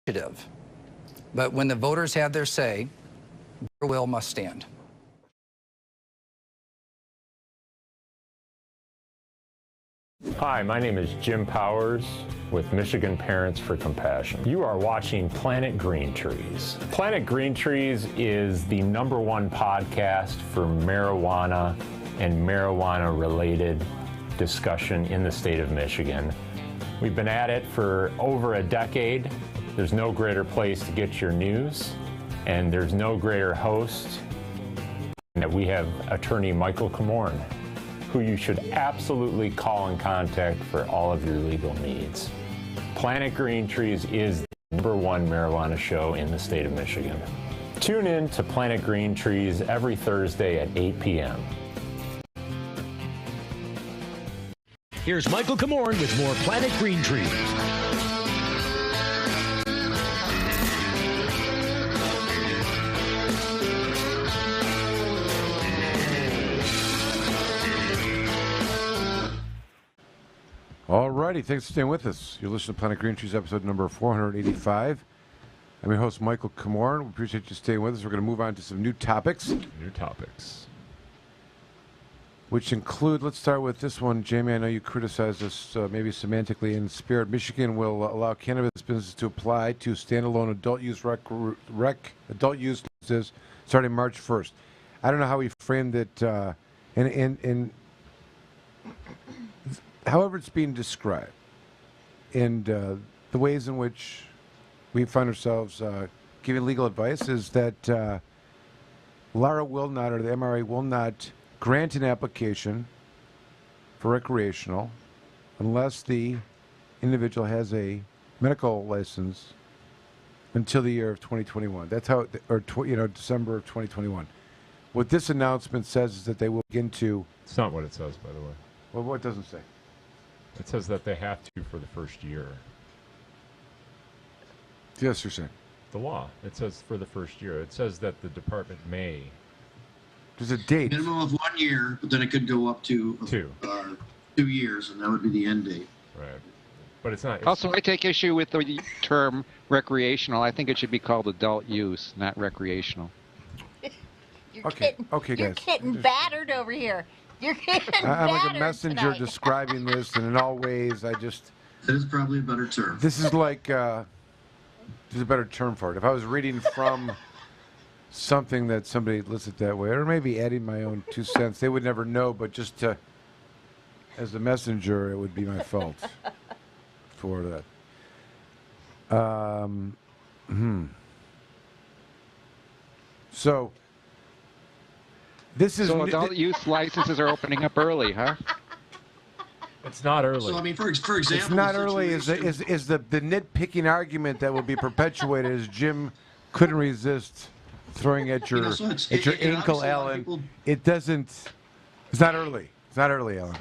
initiative. But when the voters have their say, their will must stand. Hi, my name is Jim Powers with Michigan Parents for Compassion. You are watching Planet Green Trees. Planet Green Trees is the #1 podcast for marijuana and marijuana-related discussion in the state of Michigan. We've been at it for over a decade. There's no greater place to get your news, and there's no greater host. And we have attorney Michael Komorn, who you should absolutely call and contact for all of your legal needs. Planet Green Trees is the #1 marijuana show in the state of Michigan. Tune in to Planet Green Trees every Thursday at 8 p.m. Here's Michael Komorn with more Planet Green Trees. All righty, thanks for staying with us. You're listening to Planet Green Trees, episode number 485. I'm your host, Michael Komorn. We appreciate you staying with us. We're going to move on to some new topics. Which include, let's start with this one. Jamie, I know you criticized us maybe semantically in spirit. Michigan will allow cannabis businesses to apply to standalone adult use adult use licenses starting March 1st. I don't know how we framed it in however it's being described, and the ways in which we find ourselves giving legal advice is that LARA will not, or the MRA will not, grant an application for recreational unless the individual has a medical license until the year of 2021. That's how, December of 2021. What this announcement says is that they will begin to. It's not what it says, by the way. Well, what doesn't say? It says that they have to for the first year. Yes, you're saying. The law. It says for the first year. It says that the department may. There's a date. Minimum of 1 year, but then it could go up to 2 years, and that would be the end date. Right. But it's not. Also, I take issue with the term recreational. I think it should be called adult use, not recreational. Okay, guys. You're getting battered over here. You're getting I'm like a battered messenger tonight. describing this, and in all ways, I just. That is probably a better term. This is like. There's a better term for it. If I was reading from something that somebody listed that way, or maybe adding my own 2 cents, they would never know, but just to, as the messenger, it would be my fault for that. So, this is... So adult use licenses are opening up early, huh? It's not early. So, I mean, for example... It's not early is the nitpicking argument that will be perpetuated as Jim couldn't resist throwing at your ankle, Alan. It doesn't... It's not early. It's not early, Alan.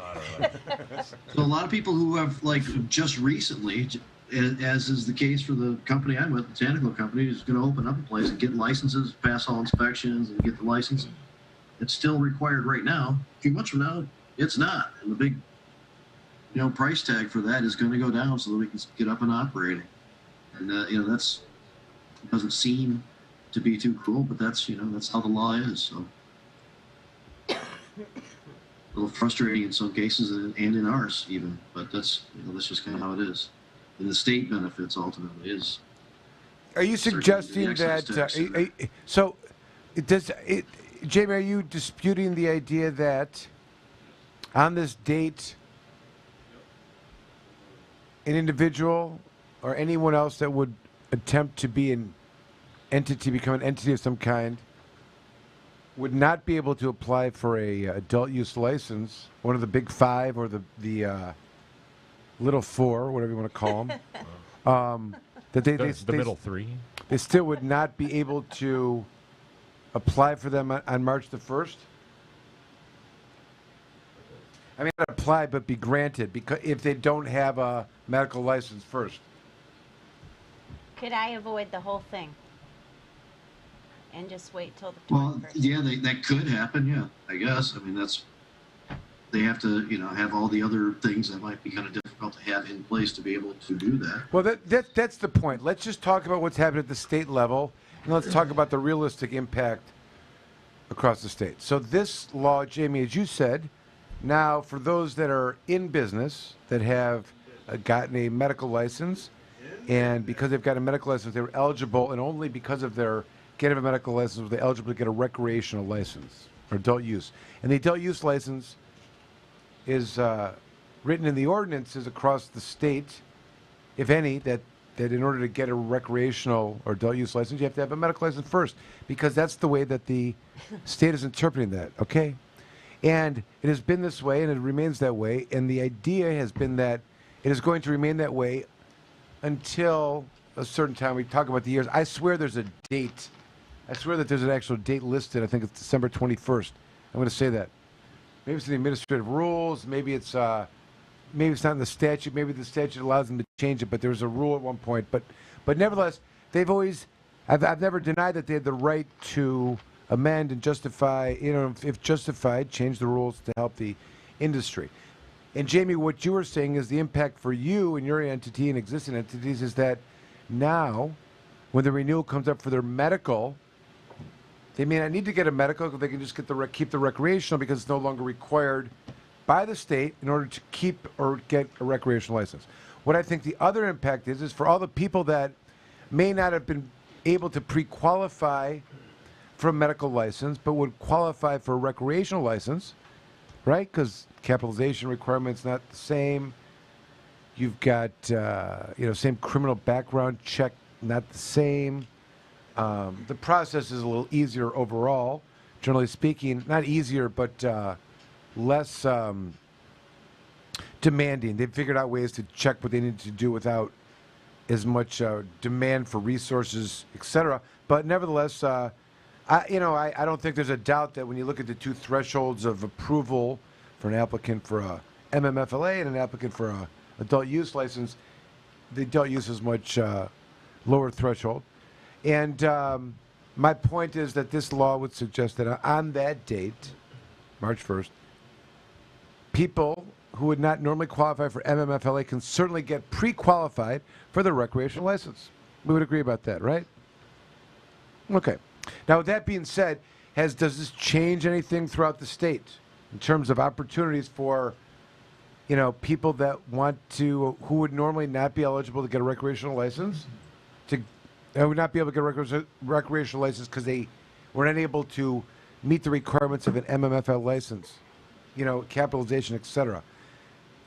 So a lot of people who have, just recently, as is the case for the company I'm with, the Botanical Company, is going to open up a place and get licenses, pass all inspections, and get the license. It's still required right now. A few months from now, it's not. And the big, price tag for that is going to go down so that we can get up and operating. And, that's doesn't seem to be too cool, but that's, that's how the law is. So a little frustrating in some cases and in ours even, but that's, that's just kind of how it is. And the state benefits ultimately is. Are you suggesting that, Jamie, are you disputing the idea that on this date, an individual or anyone else that would attempt to be an entity, become an entity of some kind, would not be able to apply for a adult use license, one of the big five or the little four, whatever you want to call them, that the middle three? They still would not be able to apply for them on March the 1st? I mean, not apply, but be granted, because if they don't have a medical license first. Could I avoid the whole thing and just wait till the 21st? Well, yeah, that could happen, yeah, I guess. I mean, that's they have to, have all the other things that might be kind of difficult to have in place to be able to do that. Well, that's the point. Let's just talk about what's happening at the state level, and let's talk about the realistic impact across the state. So this law, Jamie, as you said, now for those that are in business that have gotten a medical license, and because they've got a medical license, they were eligible, and only because of their getting a medical license were they eligible to get a recreational license or adult use. And the adult use license is written in the ordinances across the state, if any, that in order to get a recreational or adult use license, you have to have a medical license first, because that's the way that the state is interpreting that, okay? And it has been this way, and it remains that way, and the idea has been that it is going to remain that way until a certain time. We talk about the years. I swear there's a date. I swear that there's an actual date listed. I think it's December 21st. I'm going to say that. Maybe it's in the administrative rules. Maybe it's not in the statute. Maybe the statute allows them to change it. But there was a rule at one point. But nevertheless, they've always. I've never denied that they had the right to amend and justify. If justified, change the rules to help the industry. And Jamie, what you were saying is the impact for you and your entity and existing entities is that now, when the renewal comes up for their medical, they may not need to get a medical. They can just keep the recreational because it's no longer required by the state in order to keep or get a recreational license. What I think the other impact is for all the people that may not have been able to pre-qualify for a medical license but would qualify for a recreational license, right? Because capitalization requirements not the same. You've got same criminal background check, not the same. The process is a little easier overall, generally speaking. Not easier, but less demanding. They've figured out ways to check what they need to do without as much demand for resources, etc. But nevertheless, I don't think there's a doubt that when you look at the two thresholds of approval for an applicant for a MMFLA and an applicant for a adult use license, the adult use is much lower threshold. And my point is that this law would suggest that on that date, March 1st, people who would not normally qualify for MMFLA can certainly get pre-qualified for the recreational license. We would agree about that, right? Okay. Now, with that being said, does this change anything throughout the state in terms of opportunities for, people that who would normally not be eligible to get a recreational license, would not be able to get a recreational license because they were unable to meet the requirements of an MMFL license, capitalization, etc.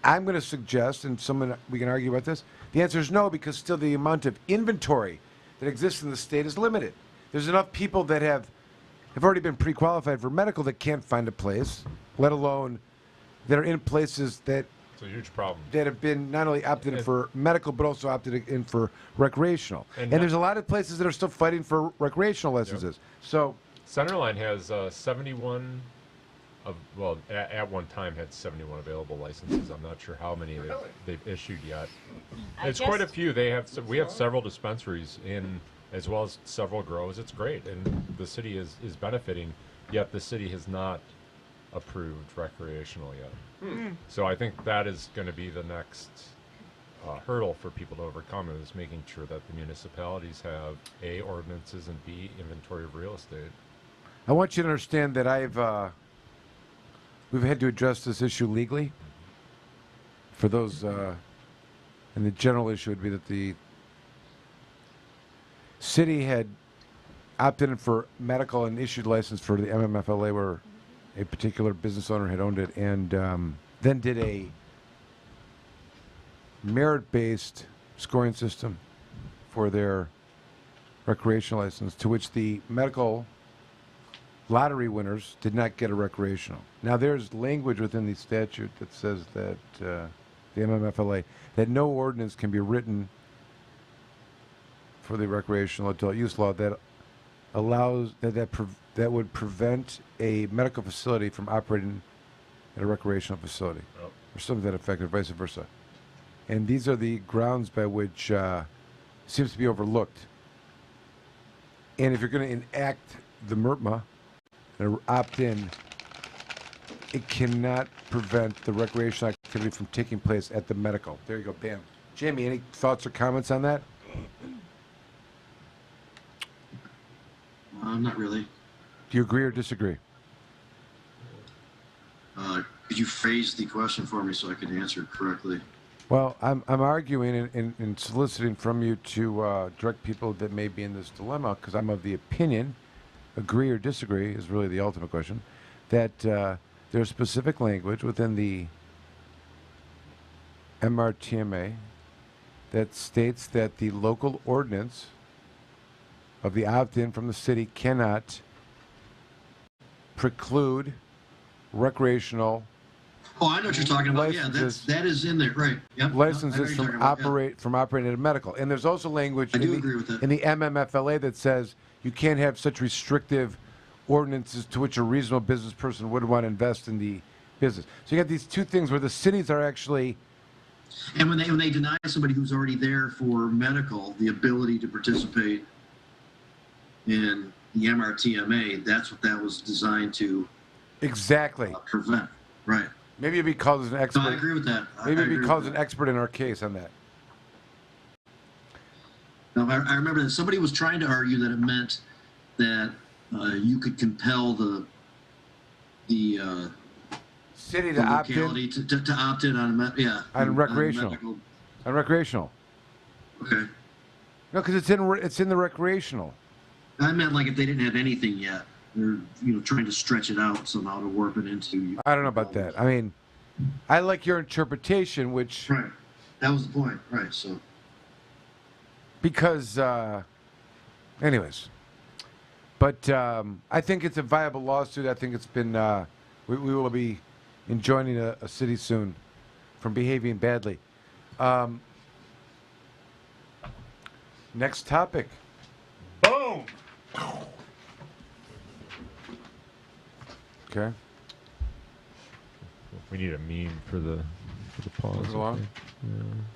I'm going to suggest, and we can argue about this, the answer is no, because still the amount of inventory that exists in the state is limited. There's enough people that have already been pre-qualified for medical that can't find a place, let alone that are in places that It's a huge problem. that have been not only opted in for medical but also opted in for recreational. And there's a lot of places that are still fighting for recreational licenses. Yep. So Centerline has 71 at one time had 71 available licenses. I'm not sure how many they've issued yet. It's quite a few. We have several dispensaries in, as well as several grows. It's great, and the city is benefiting. Yet the city has not approved recreational yet. So I think that is going to be the next hurdle for people to overcome, is making sure that the municipalities have A, ordinances, and B, inventory of real estate. I want you to understand that we've had to address this issue legally. For those, and the general issue would be that the city had opted in for medical and issued license for the MMFLA where a particular business owner had owned it, and then did a merit-based scoring system for their recreational license, to which the medical lottery winners did not get a recreational. Now, there's language within the statute that says that the MMFLA, that no ordinance can be written for the recreational adult use law that allows that would prevent a medical facility from operating at a recreational facility, or something to that effect, or vice versa. And these are the grounds by which seems to be overlooked. And if you're going to enact the MRTMA and opt in it cannot prevent the recreational activity from taking place at the medical. There you go, bam. Jamie, any thoughts or comments on that? Not really. Do you agree or disagree? Could you phrase the question for me so I could answer it correctly? Well, I'm arguing and soliciting from you to direct people that may be in this dilemma, because I'm of the opinion, agree or disagree is really the ultimate question, that there's specific language within the MRTMA that states that the local ordinance of the opt-in from the city cannot preclude recreational Oh, I know what you're talking about. Yeah, that is in there, right? Yep. licenses from operating at a medical. And there's also language I do agree with that. in the MMFLA that says you can't have such restrictive ordinances to which a reasonable business person would want to invest in the business. So you got these two things where the cities are actually. And when they deny somebody who's already there for medical the ability to participate in the MRTMA, that's what that was designed to Exactly. Prevent. Right. Maybe you'd be called as an expert. No, I agree with that. Maybe you'd be agree called with as an expert in our case on that. Now, I remember that somebody was trying to argue that it meant that you could compel the city to opt in. locality to opt in On recreational. On recreational. Okay. No, because it's in the recreational. I meant like if they didn't have anything yet, they're trying to stretch it out somehow to warp it into. I don't know about that. I mean, I like your interpretation, which Right. That was the point. Right. So. because, anyways, but I think it's a viable lawsuit. I think it's been. We will be enjoining a city soon from behaving badly. Next topic. Boom! Okay. We need a meme for the pause. Move along.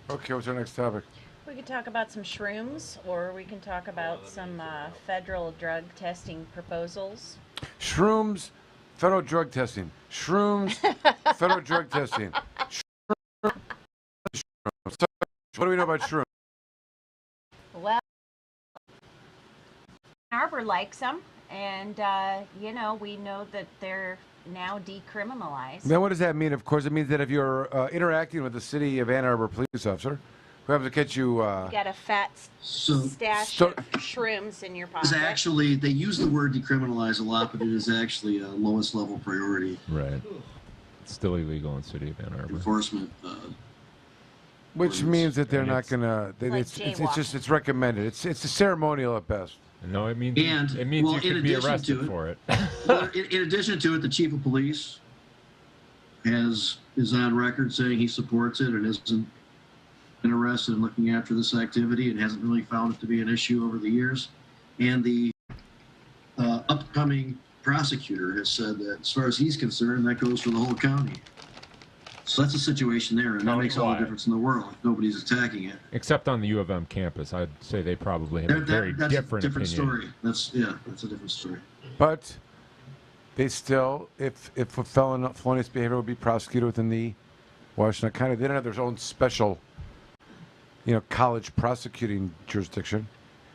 Okay, what's our next topic? We could talk about some shrooms, or we can talk about some federal drug testing proposals. Shrooms, federal drug testing. Shrooms, federal drug testing. Shrooms. So, what do we know about shrooms? Well, Arbor likes them, and we know that they're now decriminalized. Then what does that mean? Of course, it means that if you're interacting with the city of Ann Arbor police officer, who happens to catch you... You got a fat stash of shrooms in your pocket. It's actually, they use the word decriminalize a lot, but it is actually a lowest level priority. Right. It's still illegal in the city of Ann Arbor. Enforcement. Which means that they're not going to... It's recommended. It's a ceremonial at best. No, it means And, you could be arrested for it. Well, in addition to it, the chief of police is on record saying he supports it and hasn't been arrested in looking after this activity and hasn't really found it to be an issue over the years. And the upcoming prosecutor has said that as far as he's concerned, that goes for the whole county. So that's a situation there, and that makes all the difference in the world if nobody's attacking it. Except on the U of M campus, I'd say they probably have a very that's different a different opinion. story. That's a different story. But they still, if a felonious behavior would be prosecuted within the Washington County, they don't have their own special, college prosecuting jurisdiction.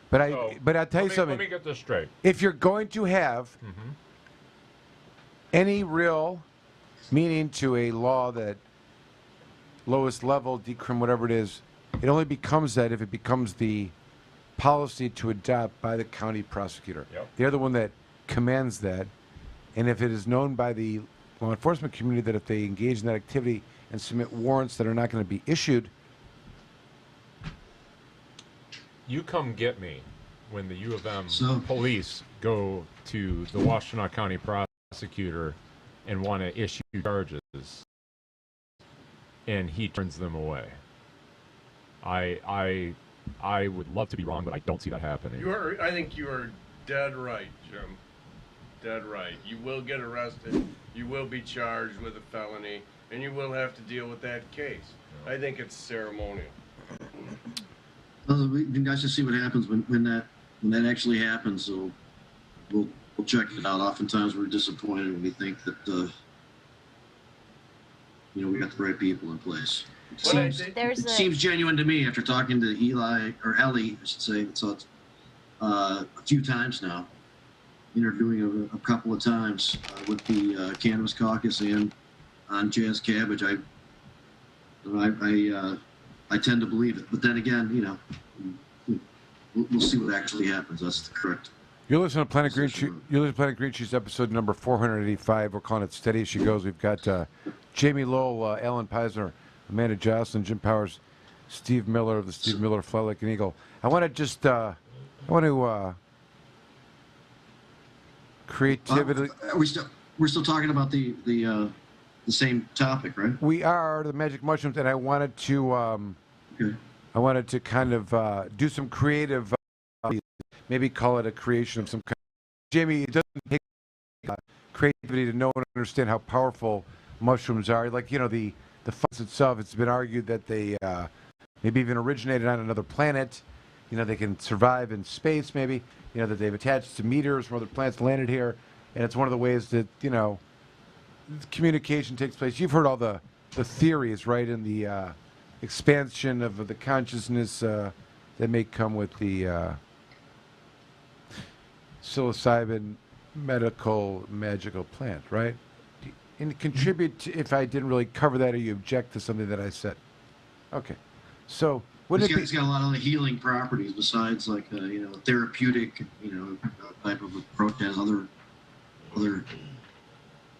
But I'll tell you something. Let me get this straight. If you're going to have any real meaning to a law that lowest level, decrim, whatever it is, it only becomes that if it becomes the policy to adopt by the county prosecutor. Yep. They're the one that commands that. And if it is known by the law enforcement community that if they engage in that activity and submit warrants that are not going to be issued. You come get me when the U of M police go to the Washtenaw County prosecutor and want to issue charges, and he turns them away. I would love to be wrong, but I don't see that happening. I think you are dead right, Jim. Dead right. You will get arrested. You will be charged with a felony, and you will have to deal with that case. I think it's ceremonial. Well, we guys just see what happens when that actually happens. So we'll check it out. Oftentimes we're disappointed when we think that we got the right people in place. There's It seems genuine to me after talking to Ellie, I should say, a few times now, interviewing a couple of times with the Cannabis Caucus and on Jazz Cabbage. I tend to believe it, but then again, we'll see what actually happens. That's the correct. You're listening to Planet Green. You're listening to Planet Green Cheese episode number 485. We're calling it Steady as She Goes. We've got Jamie Lowell, Alan Peisner, Amanda Joslin, Jim Powers, Steve Miller of the Steve Miller Fly Like an Eagle. I want to just creativity. We're still talking about the same topic, right? We are the magic mushrooms, and I wanted to I wanted to kind of do some creative, maybe call it a creation of some kind. Jamie, it doesn't take creativity to know and understand how powerful mushrooms are. Like, the fungus itself, it's been argued that they maybe even originated on another planet. They can survive in space, maybe. That they've attached to meteors from other planets, landed here. And it's one of the ways that, communication takes place. You've heard all the theories, right, in the expansion of the consciousness that may come with the psilocybin magical plant, right? And contribute to, if I didn't really cover that or you object to something that I said. Okay. So it's got a lot of healing properties besides like therapeutic type of approach. Has other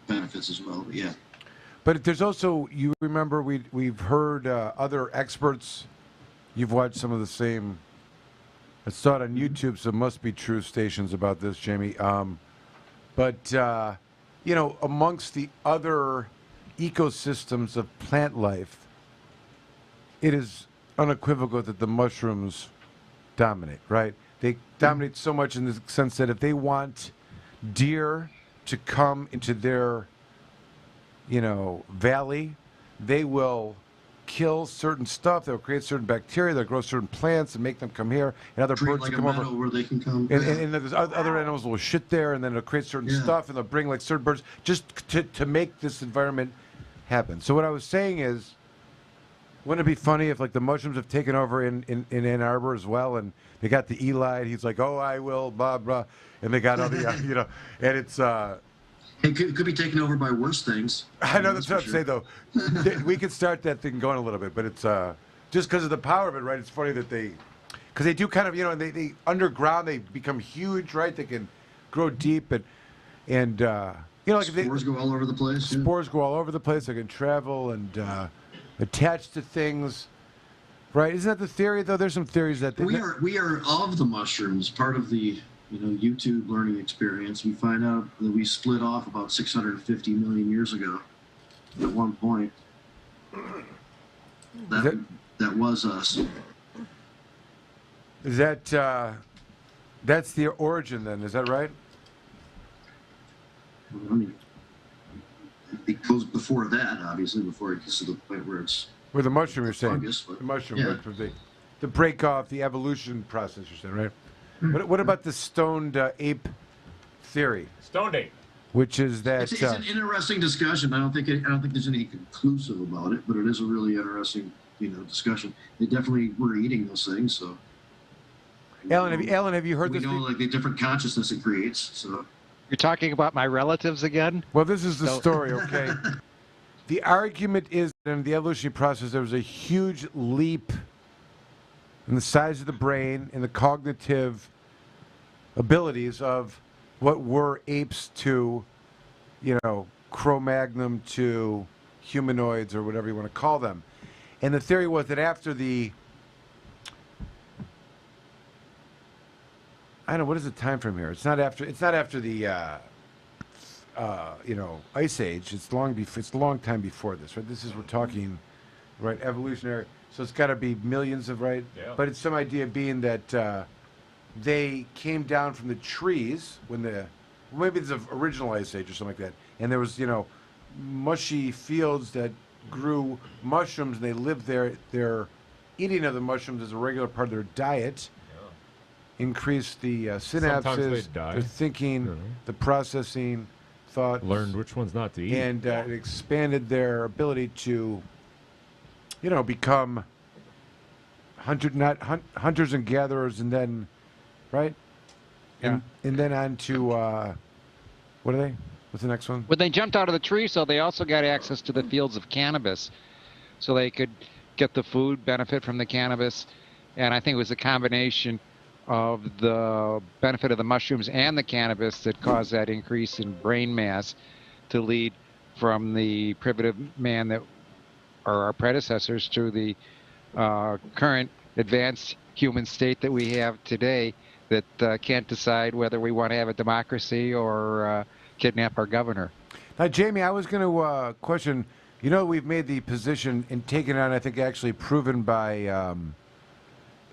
benefits as well. But yeah. But there's also, you remember we've heard other experts. You've watched some of the same. I saw it on YouTube, so it must be true stations about this, Jamie. But amongst the other ecosystems of plant life, it is unequivocal that the mushrooms dominate, right? They dominate so much in the sense that if they want deer to come into their, valley, they will kill certain stuff. They'll create certain bacteria. They'll grow certain plants and make them come here. And other birds like come over. where they can come. And there's other animals will shit there, and then they'll create certain stuff, and they'll bring like certain birds just to make this environment happen. So what I was saying is, wouldn't it be funny if like the mushrooms have taken over in Ann Arbor as well, and they got the Eli, and he's like, oh, I will, blah, blah, and they got all the, and it's... It could be taken over by worse things. I know, that's what I'm saying, though. We could start that thing going a little bit, but it's just because of the power of it, right? It's funny that because they do kind of, they underground, they become huge, right? They can grow deep, and like spores go all over the place. Spores go all over the place. They can travel and attach to things, right? Isn't that the theory, though? There's some theories that we are of the mushrooms, part of the YouTube learning experience. We find out that we split off about 650 million years ago. At one point, that was us. Is that that's the origin then? Is that right? I mean, it goes before that, obviously, before it gets to the point where it's the mushroom. You're saying fungus, the mushroom, the break off, the evolution process. You're saying, right? What about the stoned ape theory? Stoned ape, which is that it's an interesting discussion. I don't think there's anything conclusive about it, but it is a really interesting discussion. They definitely were eating those things. So, Alan, have you heard this? We know like the different consciousness it creates. So, you're talking about my relatives again? Well, this is the story, okay? The argument is that in the evolutionary process, there was a huge leap in the size of the brain and the cognitive abilities of what were apes to, Cro-Magnon to humanoids or whatever you want to call them. And the theory was that after the, I don't know, what is the time frame here? It's not after the, Ice Age. It's a long time before this, right? We're talking, right, evolutionary. So it's got to be millions of, right? Yeah. But it's some idea being that they came down from the trees maybe it's an original Ice Age or something like that. And there was, mushy fields that grew mushrooms, and they lived there. Their eating of the mushrooms is a regular part of their diet. Yeah. Increased the synapses, their thinking, the processing, thought. Learned which ones not to eat. And it expanded their ability to, become hunters and gatherers, and then, right? Yeah. And then on to, what are they? What's the next one? When they jumped out of the tree, so they also got access to the fields of cannabis, so they could get the food benefit from the cannabis, and I think it was a combination of the benefit of the mushrooms and the cannabis that caused that increase in brain mass to lead from the primitive man that are our predecessors to the current advanced human state that we have today that can't decide whether we want to have a democracy or kidnap our governor. Now, Jamie, I was going to question, we've made the position and taken on, I think, actually proven by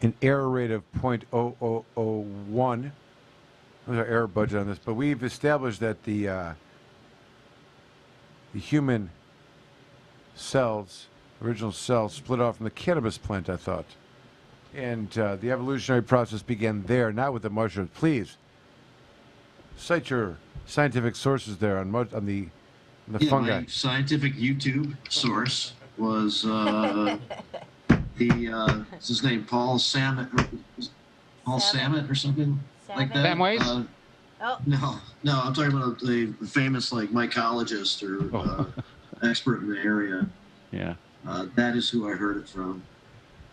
an error rate of 0.0001. There's our error budget on this, but we've established that the human cells, original cells, split off from the cannabis plant, I thought. And the evolutionary process began there, not with the mushrooms. Please, cite your scientific sources there on the fungi. My scientific YouTube source was what's his name, Paul Samet or something like that. Samways? No, I'm talking about the famous mycologist or expert in the area. Yeah. That is who I heard it from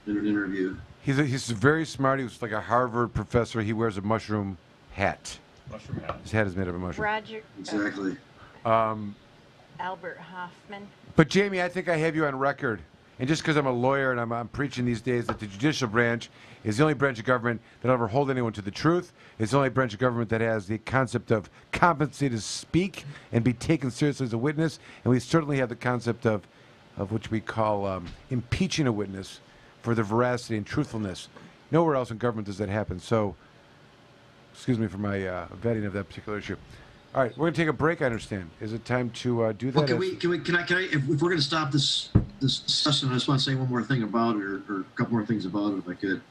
in an interview. He's very smart. He was like a Harvard professor. He wears a mushroom hat. Mushroom hat. His hat is made of a mushroom. Roger. Exactly. Albert Hoffman. But Jamie, I think I have you on record. And just because I'm a lawyer and I'm preaching these days that the judicial branch is the only branch of government that will ever hold anyone to the truth. It's the only branch of government that has the concept of competency to speak and be taken seriously as a witness. And we certainly have the concept of which we call impeaching a witness for their veracity and truthfulness. Nowhere else in government does that happen. So, excuse me for my vetting of that particular issue. All right, we're going to take a break, I understand. Is it time to do that? Well, can I, if we're going to stop this discussion, I just want to say one more thing about it, or a couple more things about it, if I could.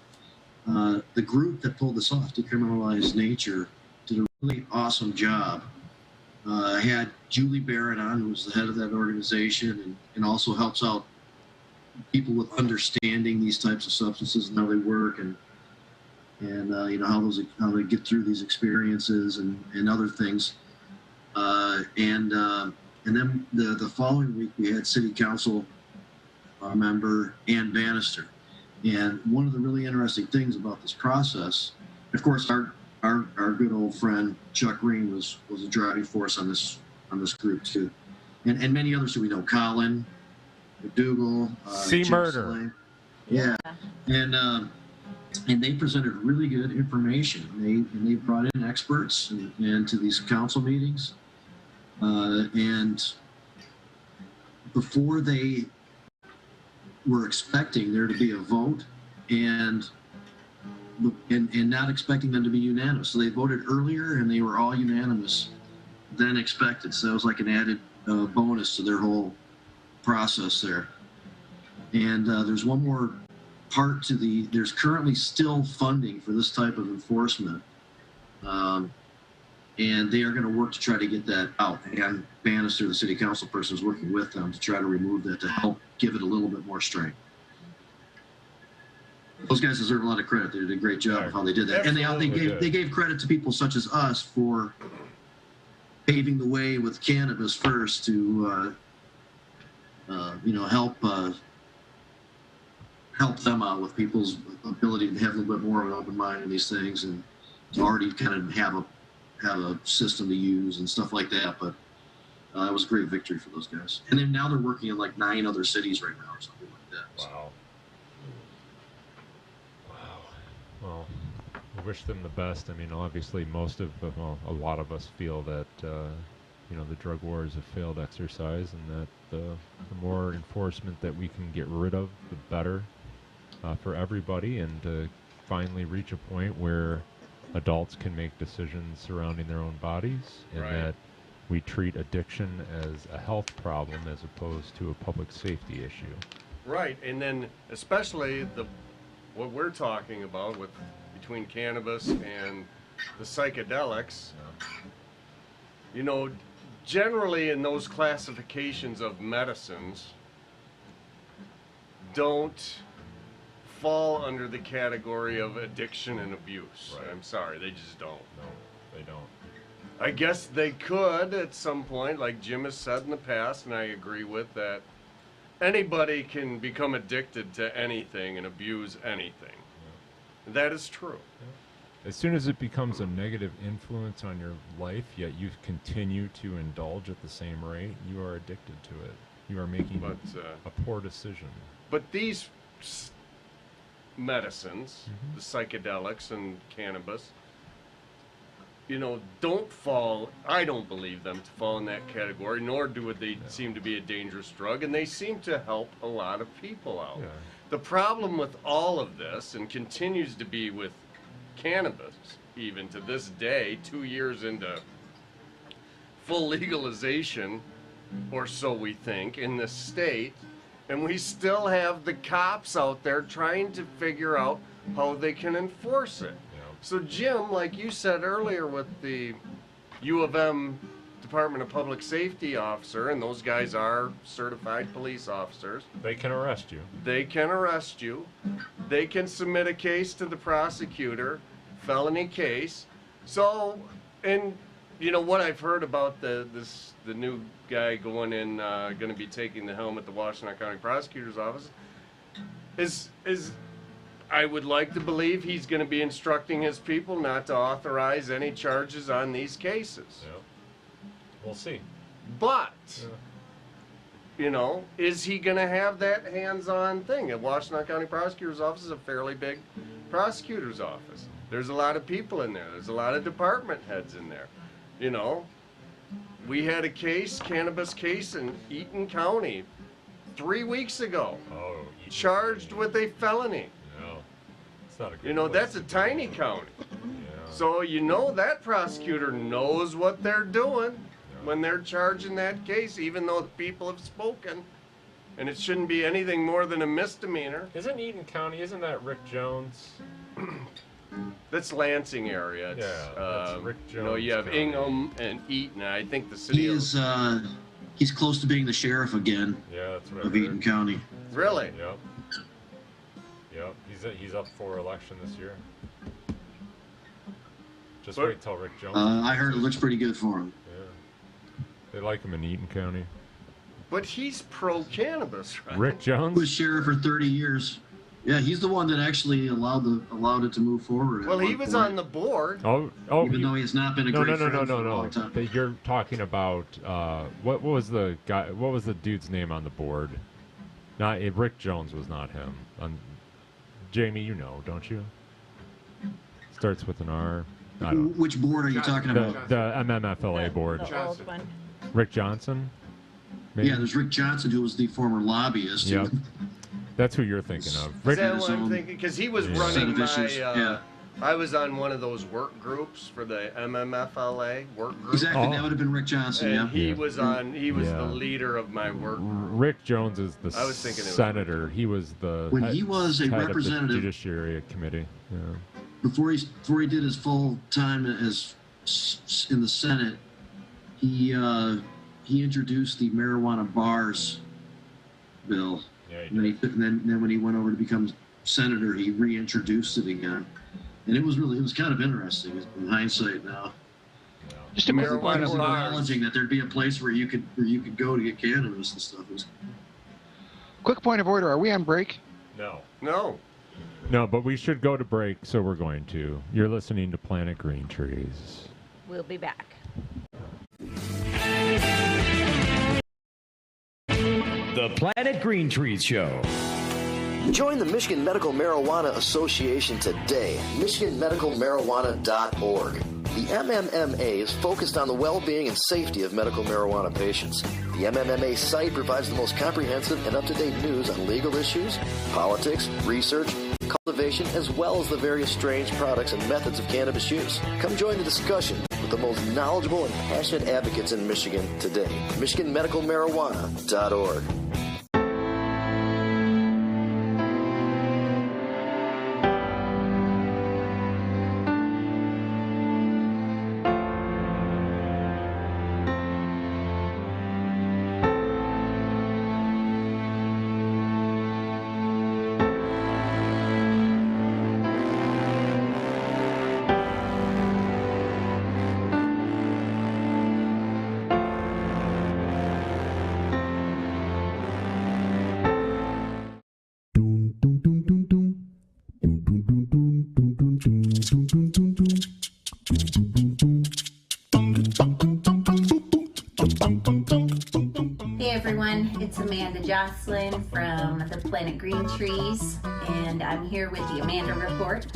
The group that pulled this off, Decriminalize Nature, did a really awesome job. I had Julie Barrett on, who was the head of that organization, and also helps out people with understanding these types of substances and how they work, and how they get through these experiences and other things. And then the following week we had City Council member Ann Bannister. And one of the really interesting things about this process, of course, our good old friend Chuck Green was a driving force on this group too, and many others who we know, Colin, McDougal, Murder. Slay. Yeah, and they presented really good information. They brought in experts and to these council meetings, and before they were expecting there to be a vote, and not expecting them to be unanimous. So they voted earlier, and they were all unanimous than expected. So that was like an added bonus to their whole process there. And there's one more part to there's currently still funding for this type of enforcement. And they are going to work to try to get that out. And Bannister, the city council person, is working with them to try to remove that, to help give it a little bit more strength. Those guys deserve a lot of credit. They did a great job of how they did that. And they gave credit to people such as us for paving the way with cannabis first to help them out with people's ability to have a little bit more of an open mind in these things, and to already kind of have a system to use and stuff like that. But it was a great victory for those guys. And then now they're working in like 9 other cities right now or something like that. So. Wow. Well, I wish them the best. I mean, obviously, a lot of us feel that the drug war is a failed exercise, and that the more enforcement that we can get rid of, the better for everybody, and to finally reach a point where adults can make decisions surrounding their own bodies, and that we treat addiction as a health problem as opposed to a public safety issue. Right, and then especially what we're talking about between cannabis and the psychedelics, generally in those classifications of medicines don't fall under the category of addiction and abuse. Right. I'm sorry, they just don't. No, they don't. I guess they could at some point, like Jim has said in the past, and I agree with that. Anybody can become addicted to anything and abuse anything. Yeah. That is true. Yeah. As soon as it becomes a negative influence on your life, yet you continue to indulge at the same rate, you are addicted to it. You are making a poor decision. But these medicines, the psychedelics and cannabis, you know, don't fall, I don't believe them to fall in that category, nor do they seem to be a dangerous drug, and they seem to help a lot of people out. Yeah. The problem with all of this, and continues to be with cannabis, even to this day, 2 years into full legalization, or so we think, in this state, and we still have the cops out there trying to figure out how they can enforce it. Yeah. So Jim, like you said earlier with the U of M Department of Public Safety officer, and those guys are certified police officers. They can arrest you. They can arrest you. They can submit a case to the prosecutor, felony case. So, and you know what I've heard about the new guy going in, going to be taking the helm at the Washington County Prosecutor's Office, is I would like to believe he's going to be instructing his people not to authorize any charges on these cases. Yeah. We'll see. But, you know, is he going to have that hands-on thing? The Washington County Prosecutor's Office is a fairly big prosecutor's office. There's a lot of people in there. There's a lot of department heads in there. You know, we had a case, cannabis case in Eaton County 3 weeks ago. Oh, charged with a felony. No, it's not a good You know, place that's to a be. tiny county. Yeah. So you know that prosecutor knows what they're doing when they're charging that case, even though the people have spoken. And it shouldn't be anything more than a misdemeanor. Isn't Eaton County, isn't that Rick Jones? That's Lansing area. It's, that's Rick you know, you Jones have County. Ingham and Eaton. I think the city He is, he's close to being the sheriff again Yeah, that's right. of Eaton County. Really? Yep. Yep. He's up for election this year. Just But- wait till Rick Jones. I heard it looks pretty good for him. Yeah. They like him in Eaton County. But he's pro-cannabis, right? Rick He was Jones? sheriff for 30 years. Yeah, he's the one that actually allowed it to move forward. at Well, he one was point, on the board. Oh, even though he has not been a no, great friend for a no. long time. You're talking about what was the guy? What was the dude's name on the board? Not Rick Jones was not him. Jamie, you know, don't you? Starts with an R. I don't. Which board are you talking about? The MMFLA board. The old one. Rick Johnson. Maybe? Yeah, there's Rick Johnson, who was the former lobbyist. Yep. That's who you're thinking of. Is Rick, that his what I'm own thinking? Because he was Yeah. running set of my. issues, yeah. I was on one of those work groups for the MMFLA work group. Exactly, Oh. that would have been Rick Johnson, And yeah. he was on. He was Yeah. the leader of my work group. Rick Jones is the I was thinking it was senator. He was the When head- he was a head of the representative- Judiciary Committee. Yeah. Before he did his full time as in the Senate, he introduced the marijuana bars bill. Yeah, he And, did. then when he went over to become senator, he reintroduced it again, and it was kind of interesting in hindsight now. Just a quick Marijuana point He of was order. acknowledging that there'd be a place where you could go to get cannabis and stuff. It was, Quick point of order. Are we on break? No. No. No, but we should go to break, so we're going to. You're listening to Planet Green Trees. We'll be back. The Planet Green Trees Show. Join the Michigan Medical Marijuana Association today, michiganmedicalmarijuana.org. The MMMA is focused on the well-being and safety of medical marijuana patients. The MMMA site provides the most comprehensive and up-to-date news on legal issues, politics, research, cultivation, as well as the various strange products and methods of cannabis use. Come join the discussion with the most knowledgeable and passionate advocates in Michigan today. michiganmedicalmarijuana.org. Joslin from the Planet Green Trees, and I'm here with the Amanda Report.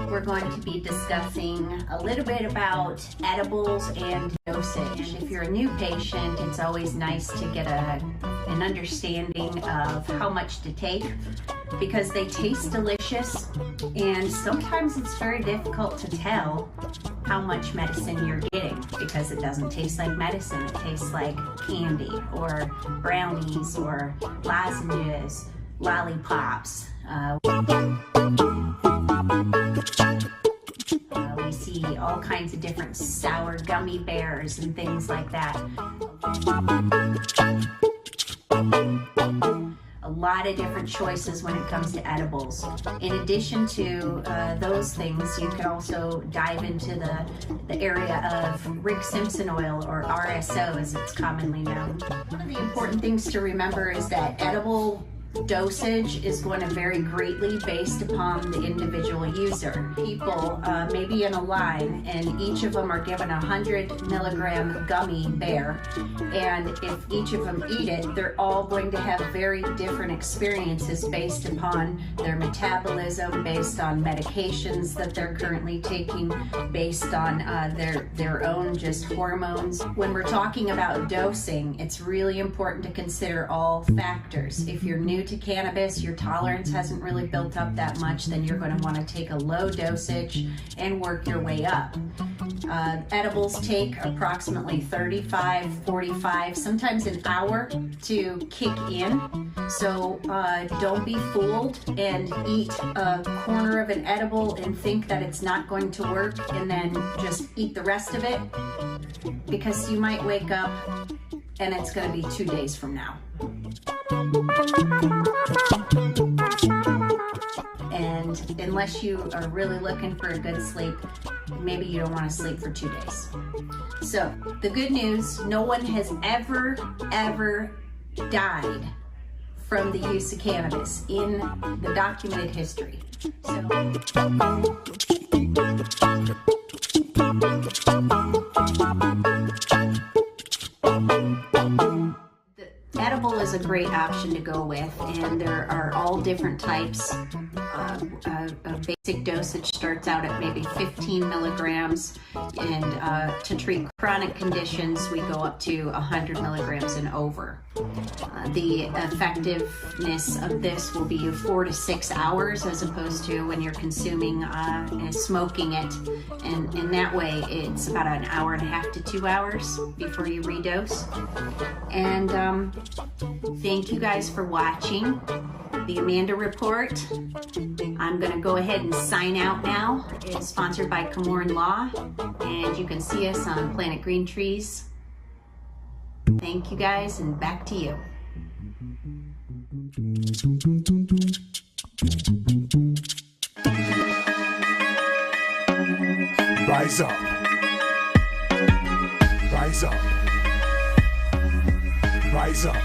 We're going to be discussing a little bit about edibles and dosage. If you're a new patient, it's always nice to get an understanding of how much to take, because they taste delicious, and sometimes it's very difficult to tell how much medicine you're getting, because it doesn't taste like medicine. It tastes like candy or brownies or lozenges, lollipops. We see all kinds of different sour gummy bears and things like that. A lot of different choices when it comes to edibles. In addition to those things, you could also dive into the area of Rick Simpson oil, or RSO as it's commonly known. One of the important things to remember is that edible dosage is going to vary greatly based upon the individual user. People may be in a line and each of them are given a 100 milligram gummy bear, and if each of them eat it, they're all going to have very different experiences based upon their metabolism, based on medications that they're currently taking, based on their own just hormones. When we're talking about dosing, it's really important to consider all factors. If you're new to cannabis, your tolerance hasn't really built up that much, then you're going to want to take a low dosage and work your way up. Edibles take approximately 35, 45, sometimes an hour to kick in. So don't be fooled and eat a corner of an edible and think that it's not going to work and then just eat the rest of it, because you might wake up and it's going to be 2 days from now. And unless you are really looking for a good sleep, maybe you don't want to sleep for 2 days. So the good news, no one has ever died from the use of cannabis in the documented history. Edible is a great option to go with, and there are all different types. A basic dosage starts out at maybe 15 milligrams, and to treat chronic conditions, we go up to 100 milligrams and over. The effectiveness of this will be 4 to 6 hours, as opposed to when you're consuming and smoking it, and in that way it's about an hour and a half to 2 hours before you redose. And thank you guys for watching the Amanda Report. I'm going to go ahead and sign out now. It's sponsored by Komorn Law, and you can see us on Planet Green Trees. Thank you guys, and back to you. Rise up. Rise up. Rise up.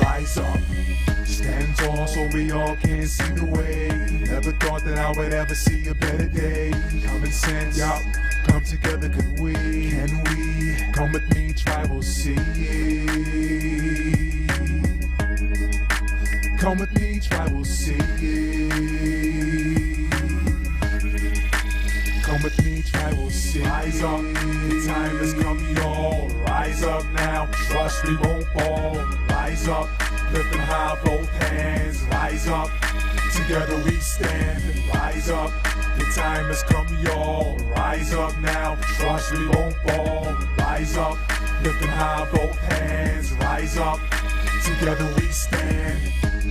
Rise up. Stand tall so we all can see the way. Never thought that I would ever see a better day. Common sense, yup. Come together, could we? Can we? Come with me, tribal see. Come with me, tribal see. Come with me, tribal see. Rise up, the time has come, y'all. Rise up now, trust we won't fall. Rise up, lifting high both hands. Rise up, together we stand. Rise up, the time has come, y'all. Rise up now, trust we won't fall. Rise up, lifting high both hands. Rise up, together we stand.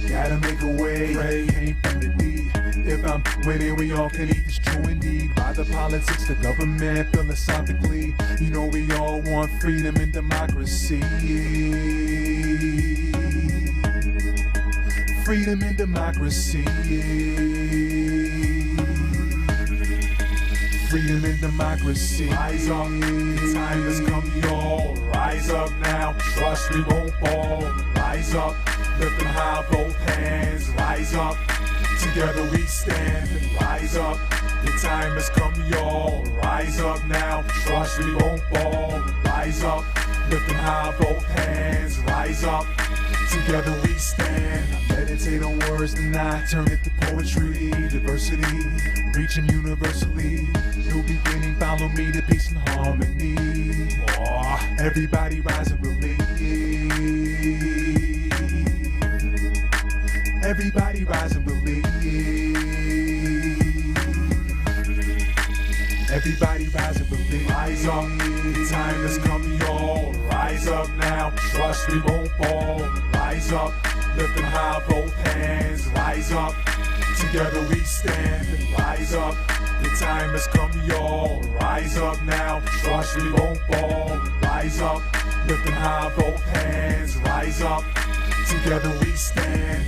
Gotta make a way, pray ain't from the need. If I'm winning, we all can eat, it's true indeed. By the politics, the government, philosophically, you know we all want freedom and democracy. Freedom and democracy. Freedom and democracy. Rise up, the time has come, y'all. Rise up now, trust we won't fall. Rise up, lifting high both hands. Rise up, together we stand. Rise up, the time has come, y'all. Rise up now, trust we won't fall. Rise up, lifting high both hands. Rise up, Together we stand. I meditate on words and I turn it to poetry. Diversity, reaching universally. New beginning, follow me to peace and harmony. Oh, everybody rise and believe. Everybody rise and believe. Everybody rise and believe. Rise up, the time has come, y'all. Rise up now, trust we won't fall. Rise up, lifting high both hands. Rise up, together we stand. Rise up, the time has come, y'all. Rise up now, trust we won't fall. Rise up, lifting high both hands. Rise up, together we stand.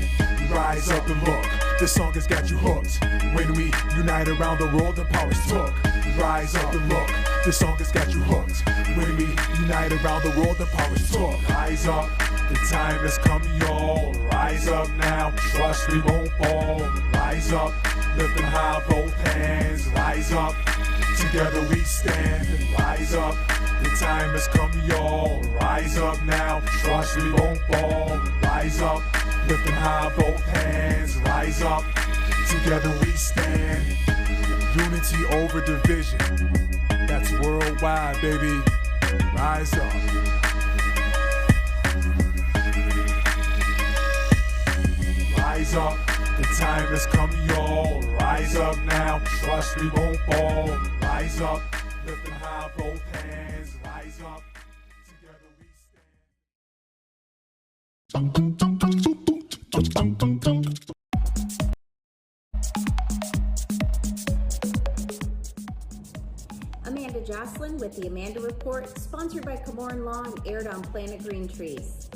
Rise up and look, this song has got you hooked. When we unite around the world, the power's took. Rise up and look, this song has got you hooked. When we unite around the world, the power's took. Rise up, the time has come, y'all. Rise up now, trust we won't fall. Rise up, lifting high both hands. Rise up, together we stand. Rise up, the time has come, y'all. Rise up now, trust we won't fall. Rise up, lifting high both hands. Rise up, together we stand. Unity over division, that's worldwide, baby. Rise up. Rise up, the time has come, y'all. Rise up now, trust we won't fall. Rise up, lifting high both hands. Rise up, together we stand. Amanda Joslin with the Amanda Report, sponsored by Komorn Law and aired on Planet Green Trees.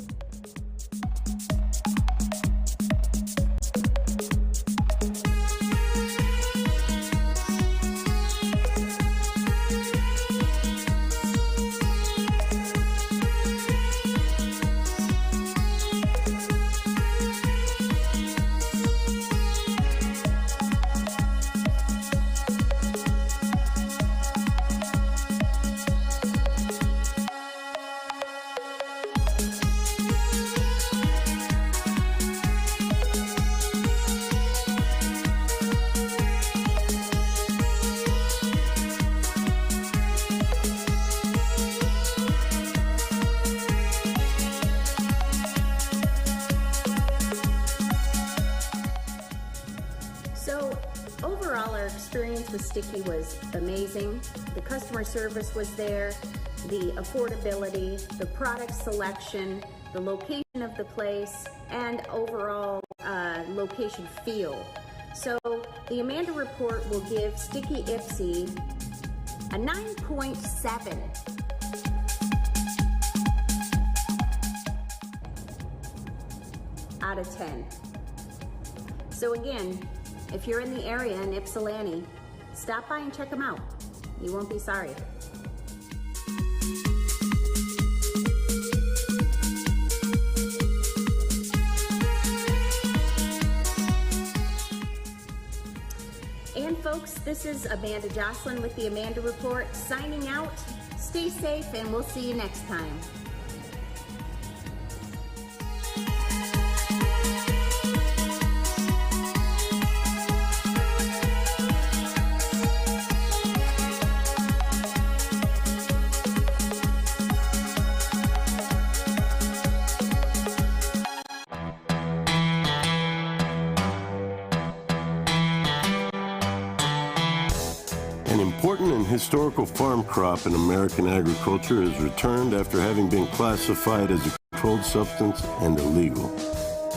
With Sticky was amazing. The customer service was there, the affordability, the product selection, the location of the place, and overall location feel. So the Amanda Report will give Sticky Ipsy a 9.7. out of 10. So again, if you're in the area in Ypsilanti, stop by and check them out. You won't be sorry. And folks, this is Amanda Joslin with the Amanda Report signing out. Stay safe and we'll see you next time. Important and historical farm crop in American agriculture is returned after having been classified as a controlled substance and illegal.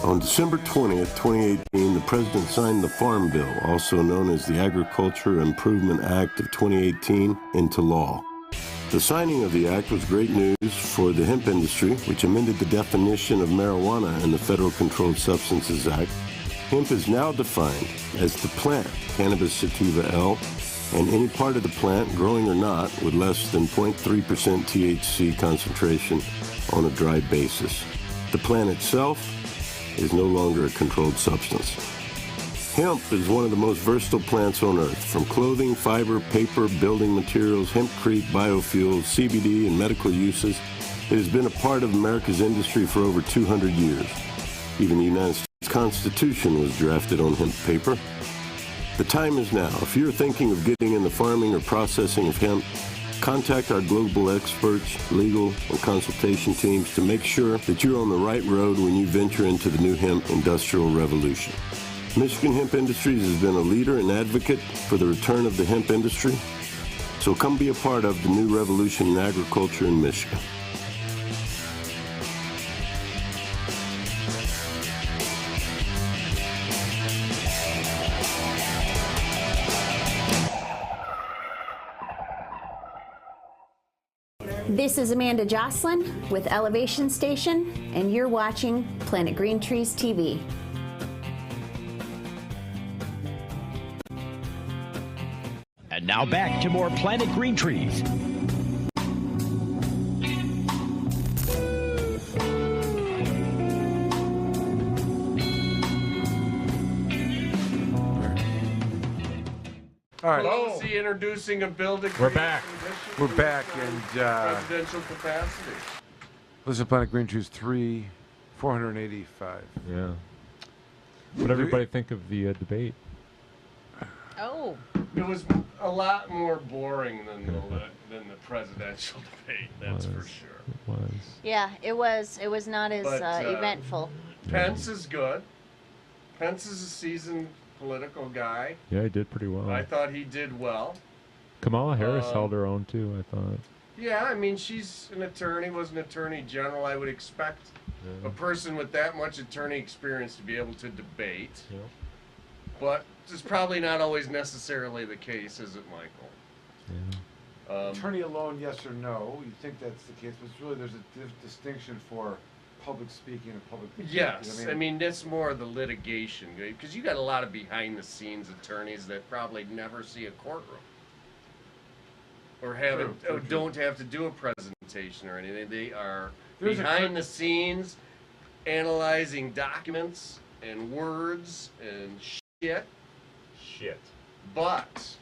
On December 20th, 2018, the President signed the Farm Bill, also known as the Agriculture Improvement Act of 2018, into law. The signing of the act was great news for the hemp industry, which amended the definition of marijuana in the Federal Controlled Substances Act. Hemp is now defined as the plant, Cannabis Sativa L, and any part of the plant, growing or not, with less than 0.3% THC concentration on a dry basis. The plant itself is no longer a controlled substance. Hemp is one of the most versatile plants on earth. From clothing, fiber, paper, building materials, hempcrete, biofuels, CBD, and medical uses, It has been a part of America's industry for over 200 years. Even the United States Constitution was drafted on hemp paper. The time is now. If you're thinking of getting in the farming or processing of hemp, contact our global experts, legal, and consultation teams to make sure that you're on the right road when you venture into the new hemp industrial revolution. Michigan Hemp Industries has been a leader and advocate for the return of the hemp industry, so come be a part of the new revolution in agriculture in Michigan. This is Amanda Joslin with Elevation Station, and you're watching Planet Green Trees TV. And now back to more Planet Green Trees. All right. Pelosi introducing a bill to We're create back. conditions We're back, for and presidential capacity. listen to Planet Green Trees 485. Yeah. What did everybody think of the debate? Oh. It was a lot more boring than the presidential debate. That's for sure. It was. Yeah, it was not as But, eventful. Pence is good. Pence is a seasoned political guy. Yeah, he did pretty well. I thought he did well. Kamala Harris held her own too, I thought. Yeah, I mean, she's an attorney, was an attorney general. I would expect a person with that much attorney experience to be able to debate. Yeah. But it's probably not always necessarily the case, is it, Michael? Yeah. Attorney alone, yes or no? You think that's the case, but it's really there's a distinction for public speaking and public. Yes, I mean that's more the litigation, because you got a lot of behind-the-scenes attorneys that probably never see a courtroom, or don't have to do a presentation or anything. They are behind the scenes, analyzing documents and words and shit. But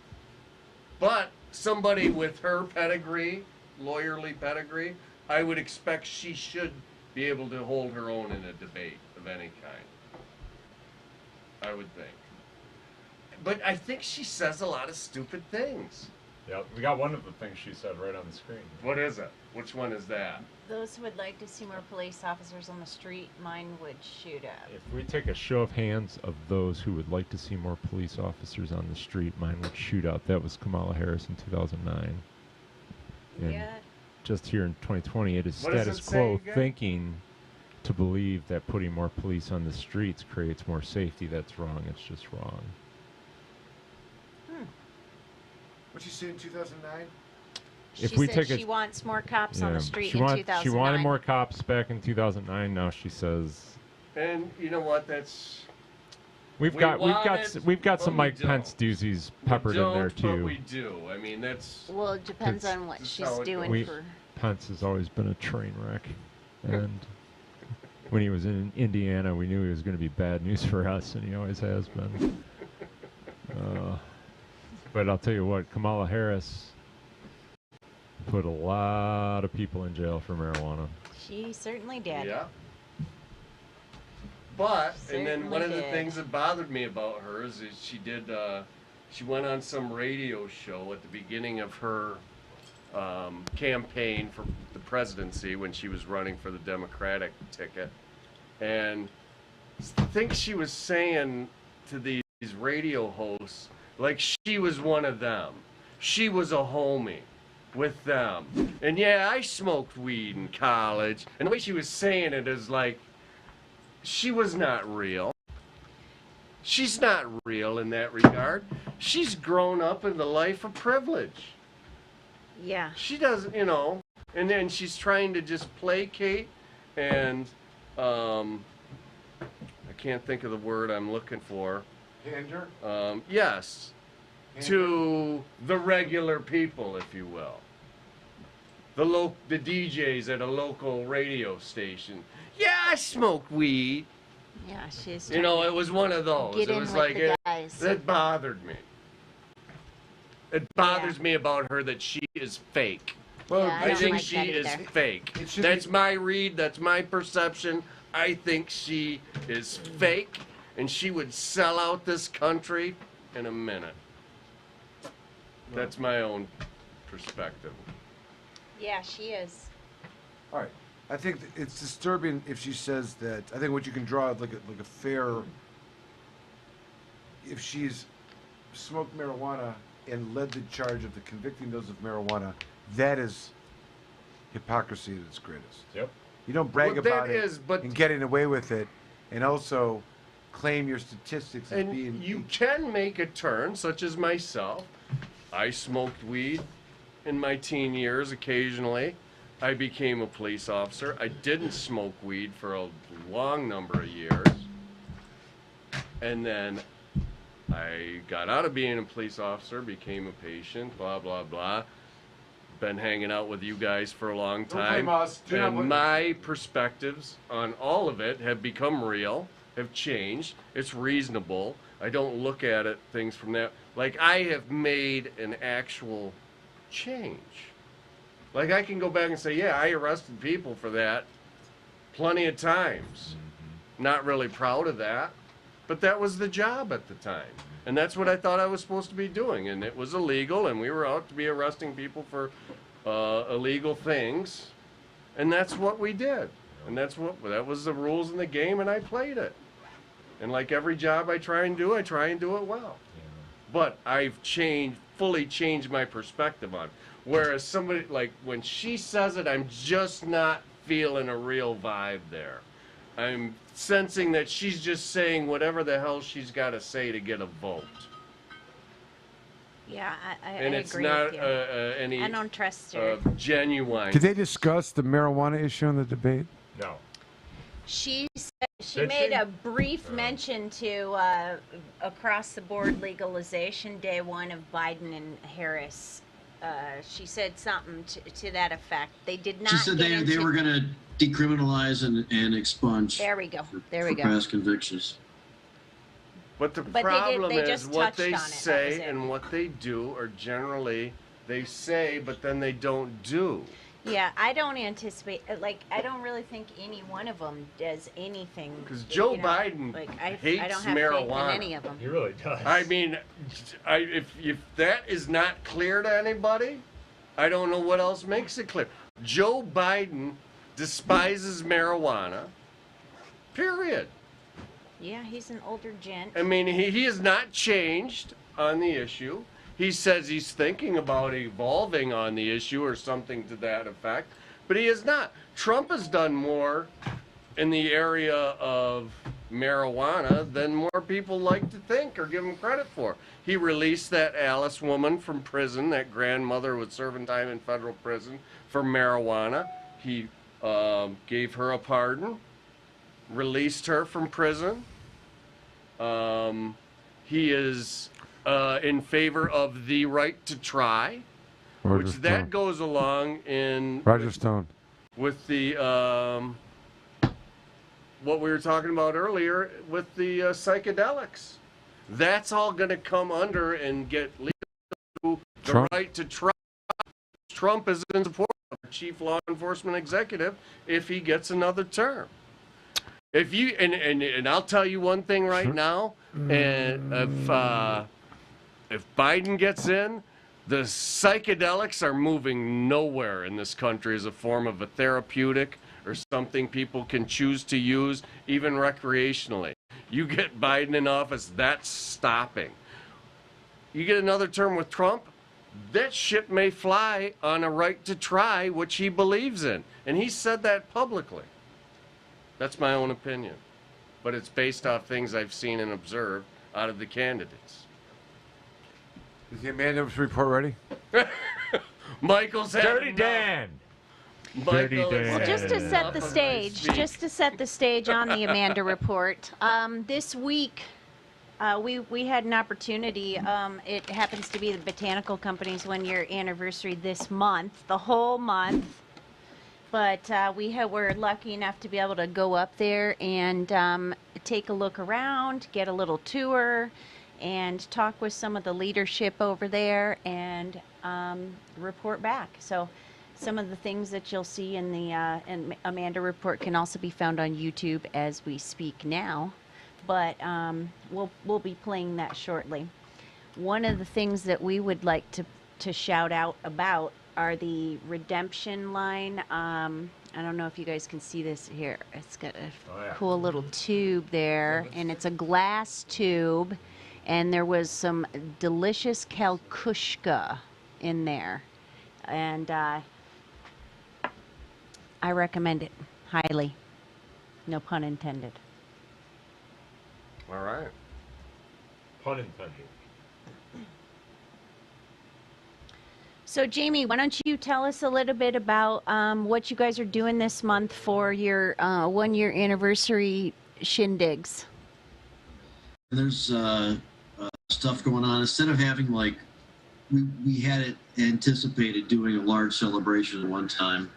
somebody with her pedigree, lawyerly pedigree, I would expect she should be able to hold her own in a debate of any kind. I would think. But I think she says a lot of stupid things. Yeah, we got one of the things she said right on the screen. What is it? Which one is that? Those who would like to see more police officers on the street, mine would shoot up. If we take a show of hands of those who would like to see more police officers on the street, mine would shoot up. That was Kamala Harris in 2009. And Yeah. just here in 2020, it is What does status it say quo again? thinking to believe that putting more police on the streets creates more safety. That's wrong. It's just wrong. What'd you say in 2009? She If we said take she wants more cops on the street in She 2009. wanted more cops back in 2009. Now she says And you know what? That's we've We got want some but we Mike don't. Pence doozies peppered in there But too. we do. I mean, that's Well, it depends on what That's she's how it doing We- for. Pence has always been a train wreck, and when he was in Indiana, we knew he was going to be bad news for us, and he always has been. But I'll tell you what, Kamala Harris put a lot of people in jail for marijuana. She certainly did. Yeah. But and then one of the Certainly did. things that bothered me about her is she went on some radio show at the beginning of her campaign for the presidency when she was running for the Democratic ticket, and I think she was saying to these radio hosts like she was one of them. She was a homie with them. And yeah, I smoked weed in college. And the way she was saying it is like she was not real. She's not real in that regard. She's grown up in the life of privilege. Yeah. She doesn't, and then she's trying to just placate and I can't think of the word I'm looking for. Pander? Yes. To the regular people, if you will. The DJs at a local radio station. Yeah, I smoke weed. Yeah, she's. It was one of those. Get It in was with like the guys. that bothers me. It bothers me about her that she is fake. Well, Yeah, I don't think like she that is either. fake. It should That's be- my read. That's my perception. I think she is fake, and she would sell out this country in a minute. That's my own perspective. Yeah, she is. All right. I think it's disturbing if she says that. I think what you can draw like a fair. If she's smoked marijuana and led the charge of the convicting those of marijuana, that is hypocrisy at its greatest. Yep. You don't brag Well, about that it is, but- and getting away with it, and also claim your statistics as And being. you can make a turn, such as myself. I smoked weed in my teen years occasionally. I became a police officer. I didn't smoke weed for a long number of years. And then I got out of being a police officer, became a patient, blah, blah, blah. Been hanging out with you guys for a long Don't time. blame us. Do not And blame- my perspectives on all of it have become real, have changed. It's reasonable. I don't look at it, things from that. Like, I have made an actual change. Like, I can go back and say, yeah, I arrested people for that plenty of times. Not really proud of that, but that was the job at the time. And that's what I thought I was supposed to be doing. And it was illegal, and we were out to be arresting people for illegal things. And that's what we did. And that was the rules in the game, and I played it. And like every job I try and do it well. But I've fully changed my perspective on it. Whereas somebody, like, when she says it, I'm just not feeling a real vibe there. I'm sensing that she's just saying whatever the hell she's got to say to get a vote. Yeah, I And it's agree not with you. any I don't trust her. genuine. Did they discuss the marijuana issue in the debate? No. She Did made she? a brief mention to across the board legalization day one of Biden and Harris. She said something to that effect. They did not. She said get they into- were going to decriminalize and expunge. There we go. There we for go. past convictions. But the But they problem is just what touched they on it, that was say it. and what they do are generally they say, but then they don't do. Yeah, I don't anticipate. I don't really think any one of them does anything. Because Joe you know, Biden I hates don't have marijuana. faith in any of them. He really does. I mean, if that is not clear to anybody, I don't know what else makes it clear. Joe Biden despises marijuana, period. Yeah, he's an older gent. I mean, he has not changed on the issue. He says he's thinking about evolving on the issue or something to that effect, but he has not. Trump has done more in the area of marijuana than more people like to think or give him credit for. He released that Alice woman from prison, that grandmother was serving time in federal prison for marijuana. He gave her a pardon, released her from prison. He is in favor of the right to try, Roger which Stone. that goes along in Roger Stone. with the what we were talking about earlier with the psychedelics. That's all going to come under and get legal to the Trump. right to try. Trump is in support of the chief law enforcement executive if he gets another term. If you and I'll tell you one thing right now, and if Biden gets in, the psychedelics are moving nowhere in this country as a form of a therapeutic or something people can choose to use, even recreationally. You get Biden in office, that's stopping. You get another term with Trump, that ship may fly on a right to try, which he believes in. And he said that publicly. That's my own opinion. But it's based off things I've seen and observed out of the candidates. Is the Amanda's report ready? Michael's had Dirty enough. Dan. Michael has Dan. Well, had just to enough set the of my stage, speech. on the Amanda report. This week, we had an opportunity. It happens to be the Botanical Company's 1-year anniversary this month, the whole month. But we're lucky enough to be able to go up there and take a look around, get a little tour, and talk with some of the leadership over there and report back. So Some of the things that you'll see in the Amanda report can also be found on YouTube as we speak now, but we'll be playing that shortly. One of the things that we would like to shout out about are the redemption line. I don't know if you guys can see this here. It's got a cool little tube there, and it's a glass tube, and there was some delicious kalkushka in there, and I recommend it highly. No pun intended. All right. Pun intended. So, Jamie, why don't you tell us a little bit about what you guys are doing this month for your 1-year anniversary shindigs? There's stuff going on. Instead of having like, we had it anticipated doing a large celebration at one time,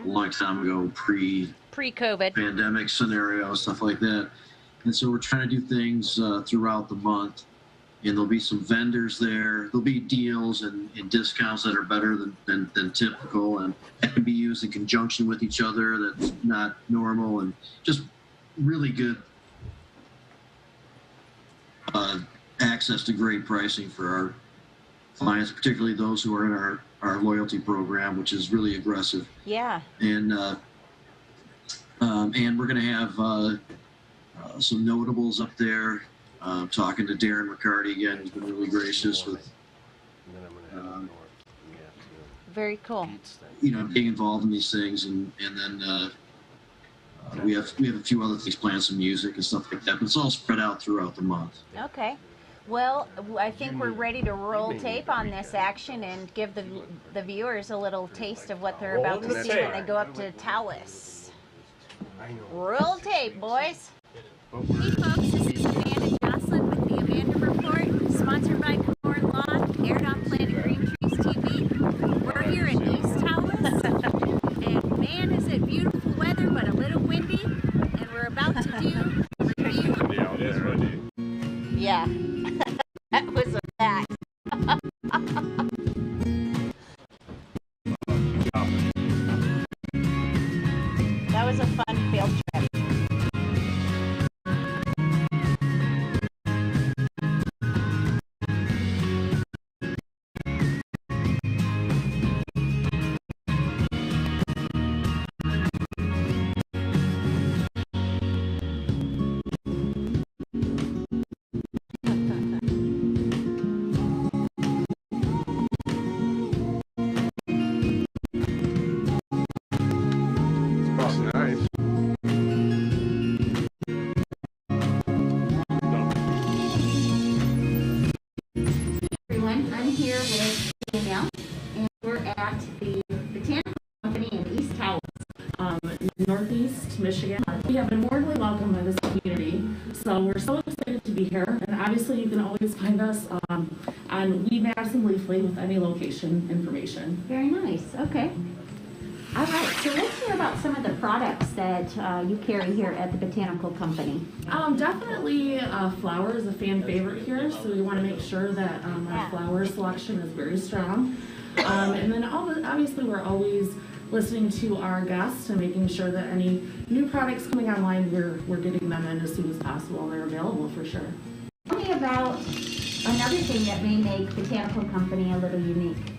a long time ago, pre-COVID pandemic scenario, stuff like that. And so we're trying to do things throughout the month. And there'll be some vendors there. There'll be deals and discounts that are better than typical, and that can be used in conjunction with each other. That's not normal, and just really good access to great pricing for our clients, particularly those who are in our loyalty program, which is really aggressive. Yeah. And we're going to have some notables up there. Talking to Darren McCarty again, he's been really gracious with, very cool. Being involved in these things, and then we have a few other things planned, some music and stuff like that. But it's all spread out throughout the month. Okay. Well, I think we're ready to roll tape on this action and give the viewers a little taste of what they're about to see when they go up to Taos. Roll tape, boys. Hey folks, this is Amanda Joslin with the Amanda Report, sponsored by Komorn Law, aired on Planet Green Trees TV. We're here in East Taos, and man is it beautiful weather, but a little windy, and we're about to do a review. Yeah, that was a fact. That was a fun field trip. Northeast Michigan. We have been warmly welcomed by this community, so we're so excited to be here. And obviously, you can always find us on Weed Maps and Leafly with any location information. Very nice. Okay. All right. So let's hear about some of the products that you carry here at the Botanical Company. Definitely, flower is a fan favorite here, so we want to make sure that our flower selection is very strong. And then obviously, we're always listening to our guests and making sure that any new products coming online, we're getting them in as soon as possible. They're available for sure. Tell me about another thing that may make Botanical Company a little unique.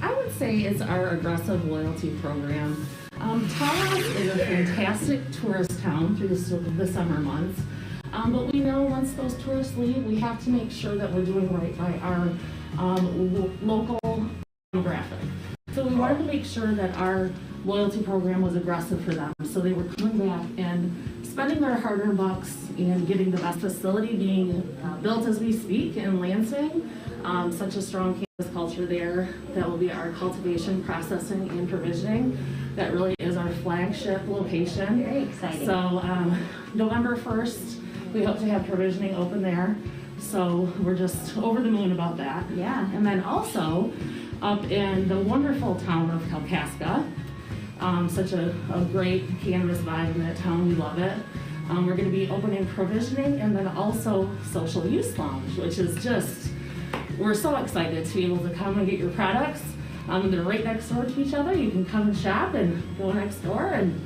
I would say it's our aggressive loyalty program. Taos is a fantastic tourist town through the summer months, but we know once those tourists leave, we have to make sure that we're doing right by our local demographic. So we wanted to make sure that our loyalty program was aggressive for them. So they were coming back and spending their hard-earned bucks and getting the best facility being built as we speak in Lansing. Such a strong cannabis culture there. That will be our cultivation, processing, and provisioning. That really is our flagship location. Very exciting. So November 1st, we hope to have provisioning open there. So we're just over the moon about that. Yeah. And then also, up in the wonderful town of Kalkaska. Such a great cannabis vibe in that town, we love it. We're going to be opening provisioning and then also social use lounge, which is just, we're so excited to be able to come and get your products. They're right next door to each other. You can come and shop and go next door and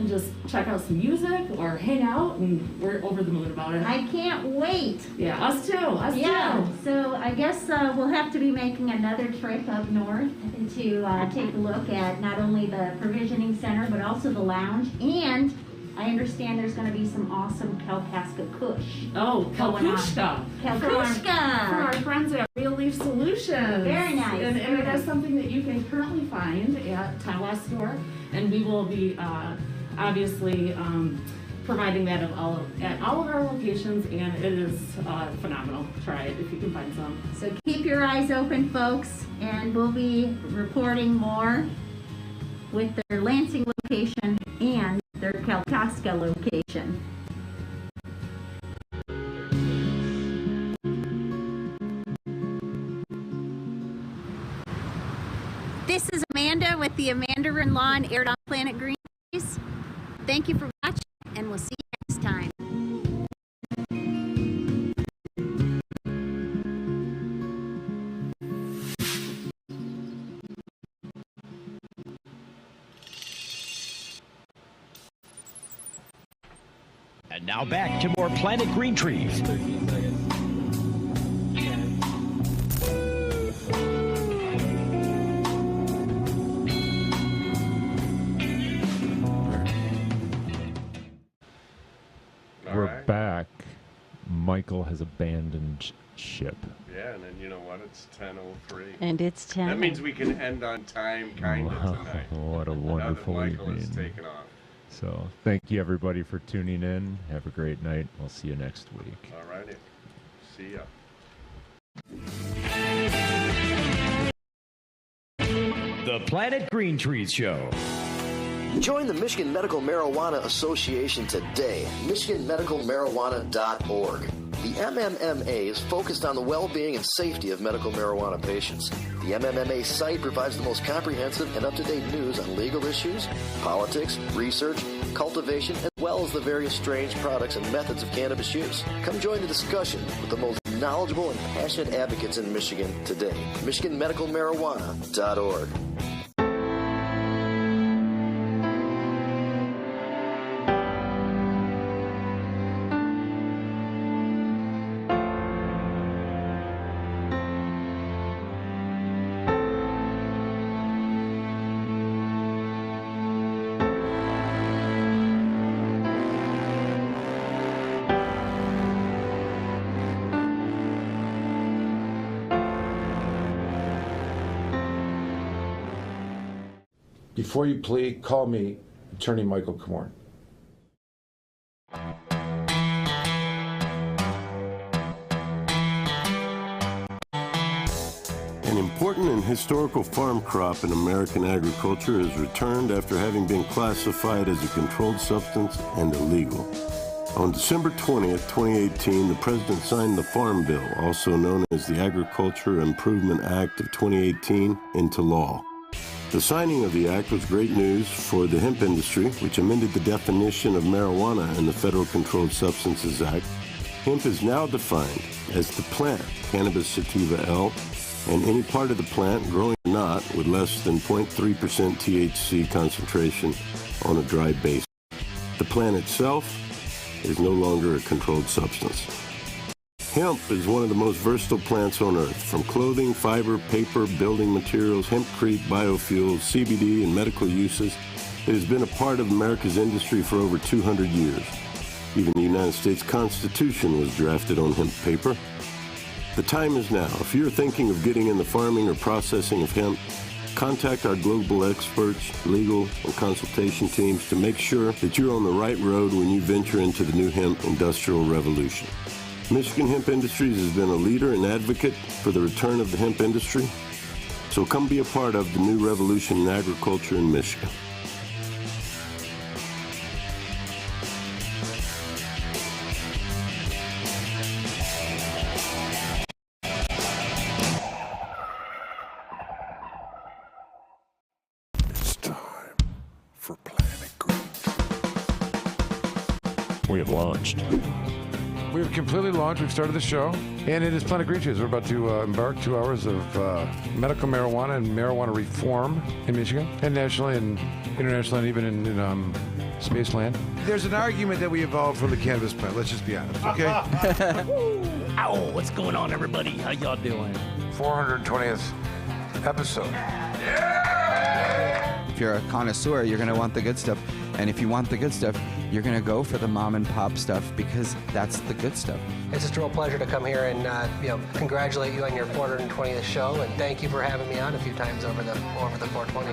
just check out some music or hang out, and we're over the moon about it. I can't wait. Yeah, us too. Us too. So I guess we'll have to be making another trip up north to take a look at not only the provisioning center but also the lounge. And I understand there's going to be some awesome Kalkaska Kush. Oh, Kalkushka. Kalkushka. For our friends at Real Leaf Solutions. Very nice. And it is something that you can currently find at Tawas Store, and we will be obviously providing that at all of our locations, and it is phenomenal. Try it if you can find some. So keep your eyes open, folks, and we'll be reporting more with their Lansing location and their Kalkaska location. This is Amanda with the Amanda Run Law and aired on Planet Green Trees. Thank you for watching, and we'll see you next time. And now back to more Planet Green Trees. We're back. Michael has abandoned ship. Yeah, and then you know what? It's 10:03. And it's 10. That means we can end on time, kind of, tonight. What a wonderful now that Michael evening. is taken off. So, thank you everybody for tuning in. Have a great night. We'll see you next week. All righty. See ya. The Planet Green Trees Show. Join the Michigan Medical Marijuana Association today, michiganmedicalmarijuana.org. The MMMA is focused on the well-being and safety of medical marijuana patients. The MMMA site provides the most comprehensive and up-to-date news on legal issues, politics, research, cultivation, as well as the various strange products and methods of cannabis use. Come join the discussion with the most knowledgeable and passionate advocates in Michigan today, michiganmedicalmarijuana.org. Before you plead, call me, Attorney Michael Komorn. An important and historical farm crop in American agriculture is returned after having been classified as a controlled substance and illegal. On December 20th, 2018, the President signed the Farm Bill, also known as the Agriculture Improvement Act of 2018, into law. The signing of the act was great news for the hemp industry, which amended the definition of marijuana in the Federal Controlled Substances Act. Hemp is now defined as the plant, Cannabis Sativa L, and any part of the plant, growing or not, with less than 0.3% THC concentration on a dry base. The plant itself is no longer a controlled substance. Hemp is one of the most versatile plants on earth. From clothing, fiber, paper, building materials, hempcrete, biofuels, CBD, and medical uses, it has been a part of America's industry for over 200 years. Even the United States Constitution was drafted on hemp paper. The time is now. If you're thinking of getting in the farming or processing of hemp, contact our global experts, legal, and consultation teams to make sure that you're on the right road when you venture into the new hemp industrial revolution. Michigan Hemp Industries has been a leader and advocate for the return of the hemp industry, so come be a part of the new revolution in agriculture in Michigan. It's time for Planet Green. We have launched. We've completely launched. We've started the show, and it is Planet Green Trees. We're about to embark 2 hours of medical marijuana and marijuana reform in Michigan, and nationally and internationally, and even in Spaceland. There's an argument that we evolved from the cannabis plant. Let's just be honest, okay? Ow, what's going on, everybody? How y'all doing? 420th episode. If you're a connoisseur, you're going to want the good stuff. And if you want the good stuff, you're going to go for the mom and pop stuff because that's the good stuff. It's just a real pleasure to come here and congratulate you on your 420th show, and thank you for having me on a few times over the 420.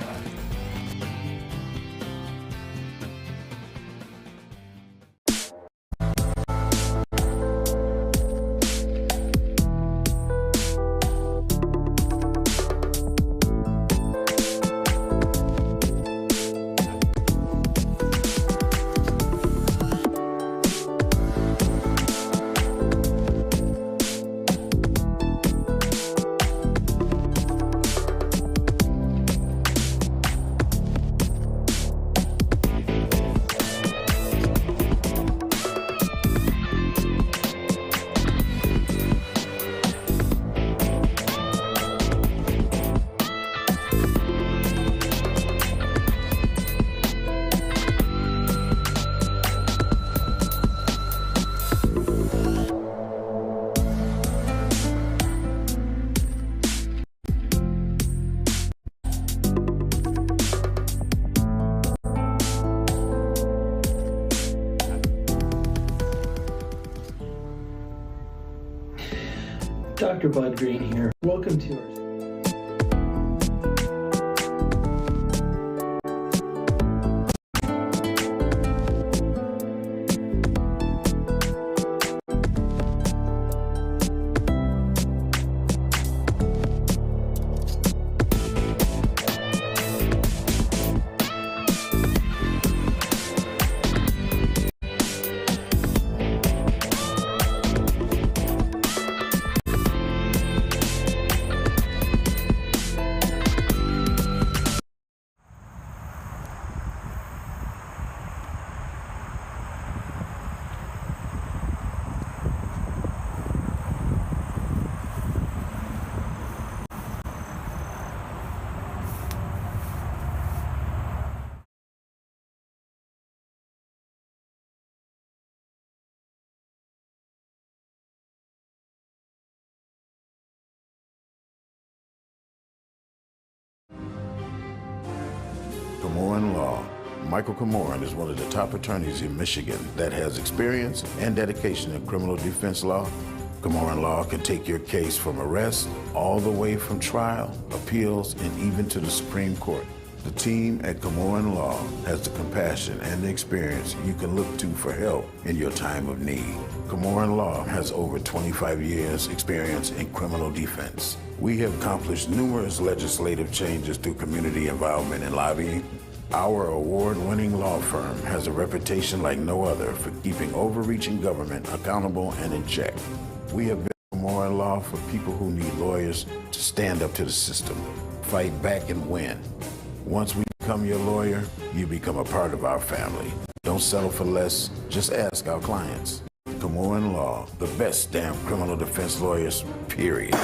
Dr. Bud Green here. Welcome to our Komorn Law. Michael Komorn is one of the top attorneys in Michigan that has experience and dedication in criminal defense law. Komorn Law can take your case from arrest all the way from trial, appeals, and even to the Supreme Court. The team at Komorn Law has the compassion and the experience you can look to for help in your time of need. Komorn Law has over 25 years experience in criminal defense. We have accomplished numerous legislative changes through community involvement and lobbying. Our award-winning law firm has a reputation like no other for keeping overreaching government accountable and in check. We have built Komorn Law for people who need lawyers to stand up to the system, fight back and win. Once we become your lawyer, you become a part of our family. Don't settle for less, just ask our clients. Komorn Law, the best damn criminal defense lawyers, period.